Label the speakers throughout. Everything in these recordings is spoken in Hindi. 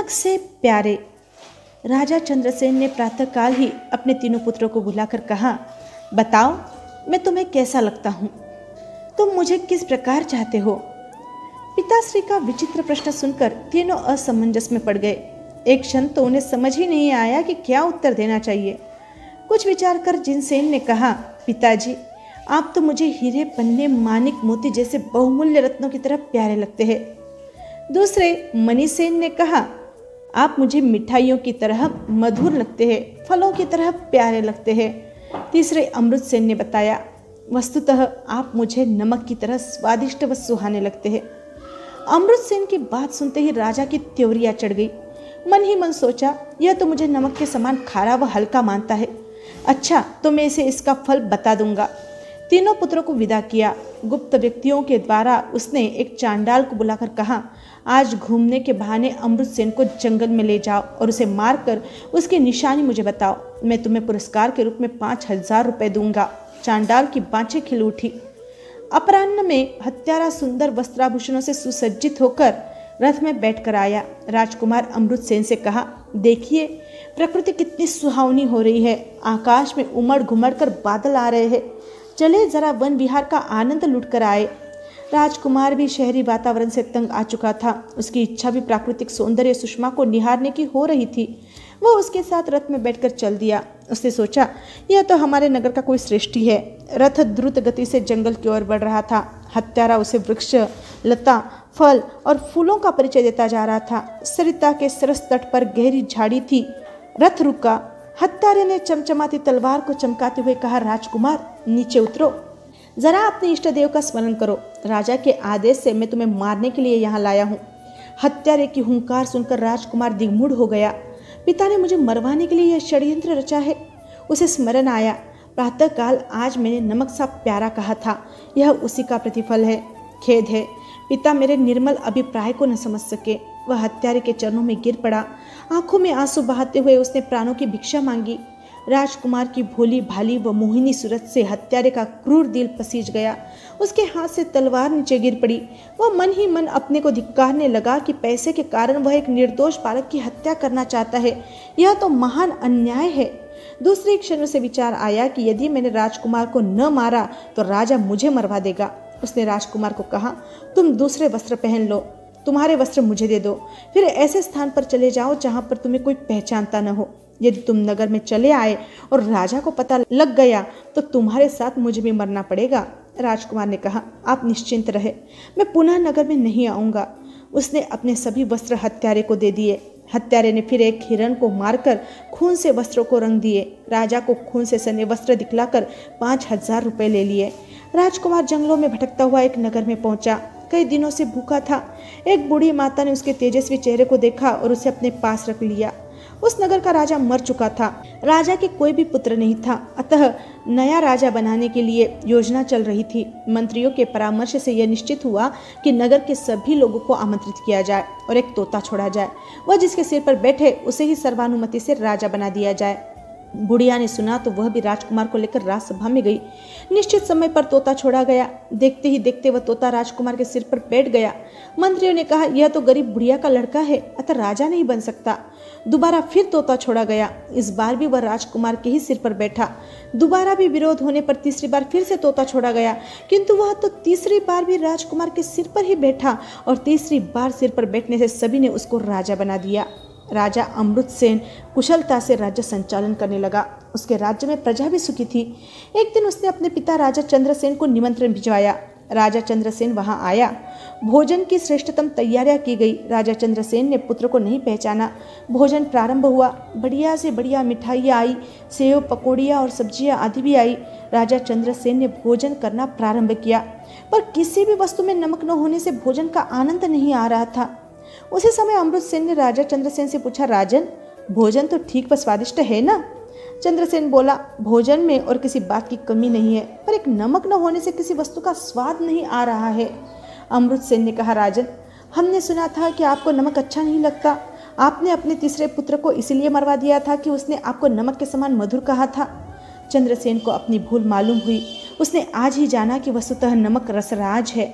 Speaker 1: नमक से प्यारे। राजा चंद्रसेन ने प्रातःकाल ही अपने तीनों पुत्रों को बुलाकर कहा, बताओ मैं तुम्हें कैसा लगता हूँ, तुम मुझे किस प्रकार चाहते हो। पिताश्री का विचित्र प्रश्न सुनकर तीनों असमंजस में पड़ गए। एक क्षण तो उन्हें समझ ही नहीं आया कि क्या उत्तर देना चाहिए। कुछ विचार कर जिनसेन ने कहा, पिताजी आप तो मुझे हीरे पन्ने मानिक मोती जैसे बहुमूल्य रत्नों की तरह प्यारे लगते हैं। दूसरे मणिसेन ने कहा, आप मुझे मिठाइयों की तरह मधुर लगते हैं, फलों की तरह प्यारे लगते हैं। तीसरे अमृतसेन ने बताया, वस्तुतः आप मुझे नमक की तरह स्वादिष्ट व सुहाने लगते हैं। अमृतसेन की बात सुनते ही राजा की त्योरियां चढ़ गई। मन ही मन सोचा, यह तो मुझे नमक के समान खारा व हल्का मानता है। अच्छा तो मैं इसे इसका फल बता दूंगा। तीनों पुत्रों को विदा किया। गुप्त व्यक्तियों के द्वारा उसने एक चांडाल को बुलाकर कहा, आज घूमने के बहाने अमृतसेन को जंगल में ले जाओ और उसे मारकर उसकी निशानी मुझे बताओ, मैं तुम्हें पुरस्कार के रूप में 5,000 रुपये दूंगा। चांडाल की बाँछें खिल उठी। अपराह्न में हत्यारा सुंदर वस्त्राभूषणों से सुसज्जित होकर रथ में बैठकर आया। राजकुमार अमृतसेन से कहा, देखिए प्रकृति कितनी सुहावनी हो रही है, आकाश में उमड़ घुमड़ कर बादल आ रहे हैं, चले जरा वन विहार का आनंद लूट कर आए। राजकुमार भी शहरी वातावरण से तंग आ चुका था। उसकी इच्छा भी प्राकृतिक सौंदर्य सुषमा को निहारने की हो रही थी। वह उसके साथ रथ में बैठकर चल दिया। उसने सोचा, यह तो हमारे नगर का कोई श्रेष्ठी है। रथ द्रुत गति से जंगल की ओर बढ़ रहा था। हत्यारा उसे वृक्ष, लता, फल और फूलों का परिचय देता जा रहा था। सरिता के सरस तट पर गहरी झाड़ी थी। रथ रुका। हत्यारे ने चमचमाती तलवार को चमकाते हुए कहा, राजकुमार नीचे उतरो, जरा अपने इष्ट देव का स्मरण करो। राजा के आदेश से मैं तुम्हें मारने के लिए यहाँ लाया हूँ। हत्यारे की हुंकार सुनकर राजकुमार दिग्मूढ़ हो गया। पिता ने मुझे मरवाने के लिए यह षड्यंत्र रचा है। उसे स्मरण आया, प्रातःकाल आज मैंने नमक सा प्यारा कहा था, यह उसी का प्रतिफल है। खेद है, पिता मेरे निर्मल अभिप्राय को न समझ सके। वह हत्यारे के चरणों में गिर पड़ा। आंखों में आंसू बहाते हुए उसने प्राणों की भिक्षा मांगी। राजकुमार की भोली भाली व मोहिनी सूरत से हत्यारे का क्रूर दिल पसीज गया। उसके हाथ से तलवार नीचे गिर पड़ी। वह मन ही मन अपने को धिक्कारने लगा कि पैसे के कारण वह एक निर्दोष बालक की हत्या करना चाहता है। यह तो महान अन्याय है। दूसरे क्षण से विचार आया कि यदि मैंने राजकुमार को न मारा तो राजा मुझे मरवा देगा। उसने राजकुमार को कहा, तुम दूसरे वस्त्र पहन लो, तुम्हारे वस्त्र मुझे दे दो। फिर ऐसे स्थान पर चले जाओ जहाँ पर तुम्हें कोई पहचानता न हो। यदि तुम नगर में चले आए और राजा को पता लग गया तो तुम्हारे साथ मुझे भी मरना पड़ेगा। राजकुमार ने कहा, आप निश्चिंत रहे, मैं पुनः नगर में नहीं आऊँगा। उसने अपने सभी वस्त्र हत्यारे को दे दिए। हत्यारे ने फिर एक हिरण को मारकर खून से वस्त्रों को रंग दिए। राजा को खून से सने वस्त्र दिखलाकर 5,000 रुपये ले लिए। राजकुमार जंगलों में भटकता हुआ एक नगर में पहुंचा। कई दिनों से भूखा था। एक बूढ़ी माता ने उसके तेजस्वी चेहरे को देखा और उसे अपने पास रख लिया। उस नगर का राजा मर चुका था। राजा के कोई भी पुत्र नहीं था, अतः नया राजा बनाने के लिए योजना चल रही थी। मंत्रियों के परामर्श से यह निश्चित हुआ कि नगर के सभी लोगों को आमंत्रित किया जाए और एक तोता छोड़ा जाए। वह जिसके सिर पर बैठे उसे ही सर्वानुमति से राजा बना दिया जाए। बुढ़िया ने सुना तो वह भी राजकुमार को लेकर राजसभा में गई। निश्चित समय पर तोता छोड़ा गया। देखते ही देखते वह तोता राजकुमार के सिर पर बैठ गया। मंत्रियों ने कहा, यह तो गरीब बुढ़िया का लड़का है, अतः राजा नहीं बन सकता। दोबारा फिर तोता छोड़ा गया। इस बार भी वह राजकुमार के ही सिर पर बैठा। दोबारा भी विरोध होने पर तीसरी बार फिर से तोता छोड़ा गया, किंतु वह तो तीसरी बार भी राजकुमार के सिर पर ही बैठा और तीसरी बार सिर पर बैठने से सभी ने उसको राजा बना दिया। राजा अमृतसेन कुशलता से राज्य संचालन करने लगा। उसके राज्य में प्रजा भी सुखी थी। एक दिन उसने अपने पिता राजा चंद्रसेन को निमंत्रण भिजवाया। राजा चंद्रसेन वहां आया। भोजन की श्रेष्ठतम तैयारियां की गई। राजा चंद्रसेन ने पुत्र को नहीं पहचाना। भोजन प्रारंभ हुआ। बढ़िया से बढ़िया मिठाइयाँ आई, सेव, पकौड़ियाँ और सब्जियाँ आदि भी आई। राजा चंद्रसेन ने भोजन करना प्रारंभ किया, पर किसी भी वस्तु में नमक न होने से भोजन का आनंद नहीं आ रहा था। उसी समय अमृतसेन ने राजा चंद्रसेन से पूछा, राजन भोजन तो ठीक व स्वादिष्ट है ना? चंद्रसेन बोला, भोजन में और किसी बात की कमी नहीं है, पर एक नमक न होने से किसी वस्तु का स्वाद नहीं आ रहा है। अमृतसेन ने कहा, राजन हमने सुना था कि आपको नमक अच्छा नहीं लगता। आपने अपने तीसरे पुत्र को इसलिए मरवा दिया था कि उसने आपको नमक के समान मधुर कहा था। चंद्रसेन को अपनी भूल मालूम हुई। उसने आज ही जाना कि वस्तुतः नमक रसराज है।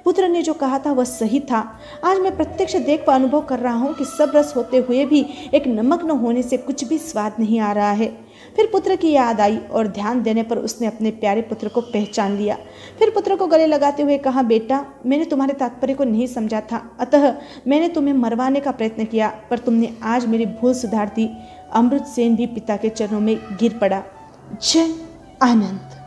Speaker 1: पुत्र ने जो कहा था वह सही था। आज मैं प्रत्यक्ष देख व अनुभव कर रहा हूँ कि सब रस होते हुए भी एक नमक न होने से कुछ भी स्वाद नहीं आ रहा है। फिर पुत्र की याद आई और ध्यान देने पर उसने अपने प्यारे पुत्र को पहचान लिया। फिर पुत्र को गले लगाते हुए कहा, बेटा, मैंने तुम्हारे तात्पर्य को नहीं समझा था, अतः मैंने तुम्हें मरवाने का प्रयत्न किया, पर तुमने आज मेरी भूल सुधार दी। अमृतसेन भी पिता के चरणों में गिर पड़ा। जय आनंद।